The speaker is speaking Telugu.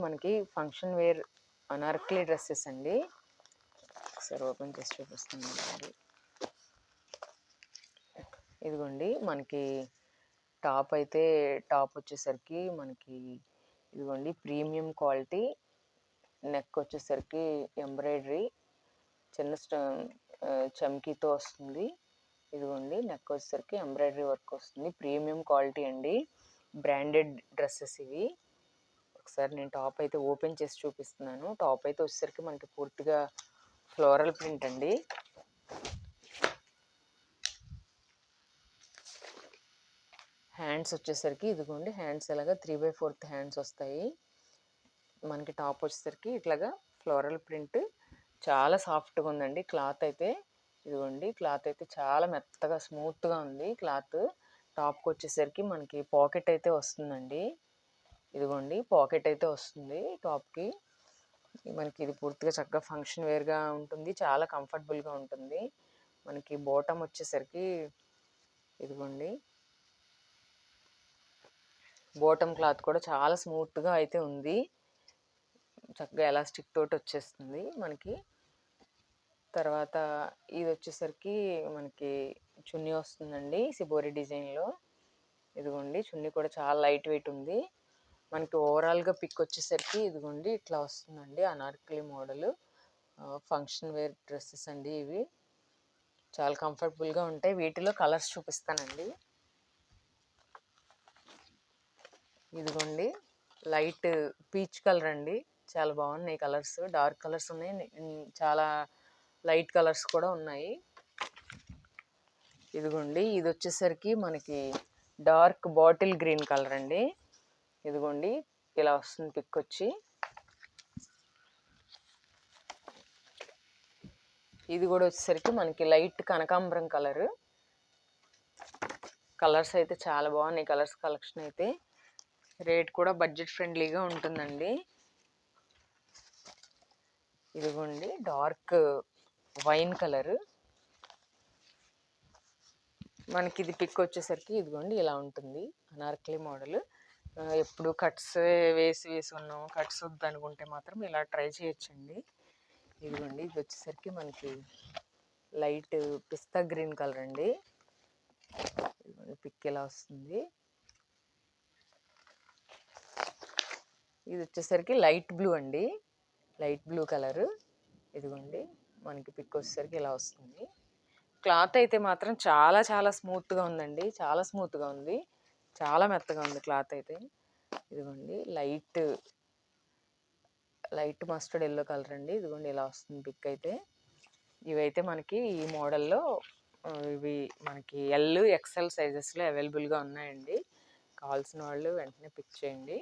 మనకి ఫంక్షన్ వేర్ అనార్కలి డ్రెస్సెస్ అండి. ఒకసారి ఓపెన్ చేసి చూపిస్తున్నానండి. ఇదిగోండి మనకి టాప్ వచ్చేసరికి మనకి ఇదిగోండి ప్రీమియం క్వాలిటీ. నెక్ వచ్చేసరికి ఎంబ్రాయిడరీ చిన్న చమ్కీతో వస్తుంది. ఇదిగోండి నెక్ వచ్చేసరికి ఎంబ్రాయిడరీ వర్క్ వస్తుంది. ప్రీమియం క్వాలిటీ అండి. బ్రాండెడ్ డ్రెస్సెస్ ఇవి. ఒకసారి నేను టాప్ అయితే ఓపెన్ చేసి చూపిస్తున్నాను. టాప్ అయితే వచ్చేసరికి మనకి పూర్తిగా ఫ్లోరల్ ప్రింట్ అండి. హ్యాండ్స్ వచ్చేసరికి ఇదిగోండి హ్యాండ్స్ ఇలాగా 3/4 హ్యాండ్స్ వస్తాయి. మనకి టాప్ వచ్చేసరికి ఇట్లాగా ఫ్లోరల్ ప్రింట్. చాలా సాఫ్ట్గా ఉందండి క్లాత్ అయితే. ఇదిగోండి క్లాత్ అయితే చాలా మెత్తగా స్మూత్గా ఉంది క్లాత్. టాప్కి వచ్చేసరికి మనకి పాకెట్ అయితే వస్తుందండి. ఇదిగోండి పాకెట్ అయితే వస్తుంది టాప్కి. మనకి ఇది పూర్తిగా చక్కగా ఫంక్షన్ వేర్గా ఉంటుంది. చాలా కంఫర్టబుల్గా ఉంటుంది. మనకి బాటమ్ వచ్చేసరికి ఇదిగోండి బాటమ్ క్లాత్ కూడా చాలా స్మూత్గా అయితే ఉంది. చక్కగా ఎలాస్టిక్ తోటి వచ్చేస్తుంది మనకి. తర్వాత ఇది వచ్చేసరికి మనకి చున్నీ వస్తుందండి సిబోరి డిజైన్లో. ఇదిగోండి చున్నీ కూడా చాలా లైట్ వెయిట్ ఉంది. మనకి ఓవరాల్గా పిక్ వచ్చేసరికి ఇదిగోండి ఇట్లా వస్తుందండి Anarkali model. Function wear dresses అండి ఇవి. చాలా కంఫర్టబుల్గా ఉంటాయి. వీటిలో కలర్స్ చూపిస్తానండి. ఇదిగోండి లైట్ పీచ్ కలర్ అండి. చాలా బాగున్నాయి కలర్స్. డార్క్ కలర్స్ ఉన్నాయి, చాలా లైట్ కలర్స్ కూడా ఉన్నాయి. ఇదిగోండి ఇది వచ్చేసరికి మనకి డార్క్ బాటిల్ గ్రీన్ కలర్ అండి. ఇదిగోండి ఇలా వస్తుంది పిక్ వచ్చి. ఇది కూడా వచ్చేసరికి మనకి లైట్ కనకాంబరం కలర్. కలర్స్ అయితే చాలా బాగున్నాయి. కలర్స్ కలెక్షన్ అయితే రేట్ కూడా బడ్జెట్ ఫ్రెండ్లీగా ఉంటుందండి. ఇదిగోండి డార్క్ వైన్ కలర్. మనకి ఇది పిక్ వచ్చేసరికి ఇదిగోండి ఇలా ఉంటుంది అనార్కలి మోడల్. ఎప్పుడు కట్స్ వేసి ఉన్నాం, కట్స్ వద్దు అనుకుంటే మాత్రం ఇలా ట్రై చేయొచ్చండి. ఇదిగోండి ఇది వచ్చేసరికి మనకి లైట్ పిస్తా గ్రీన్ కలర్ అండి. ఇదిగోండి పిక్ ఇలా వస్తుంది. ఇది వచ్చేసరికి లైట్ బ్లూ అండి, లైట్ బ్లూ కలర్. ఇదిగోండి మనకి పిక్ వచ్చేసరికి ఇలా వస్తుంది. క్లాత్ అయితే మాత్రం చాలా చాలా స్మూత్గా ఉందండి. చాలా స్మూత్గా ఉంది, చాలా మెత్తగా ఉంది క్లాత్ అయితే. ఇదిగోండి లైట్ మస్టర్డ్ ఎల్లో కలర్ అండి. ఇదిగోండి ఇలా వస్తుంది పిక్ అయితే. ఇవైతే మనకి ఈ మోడల్లో ఇవి మనకి ఎల్ ఎక్స్ఎల్ సైజెస్లో అవైలబుల్గా ఉన్నాయండి. కావాల్సిన వాళ్ళు వెంటనే పిక్ చేయండి.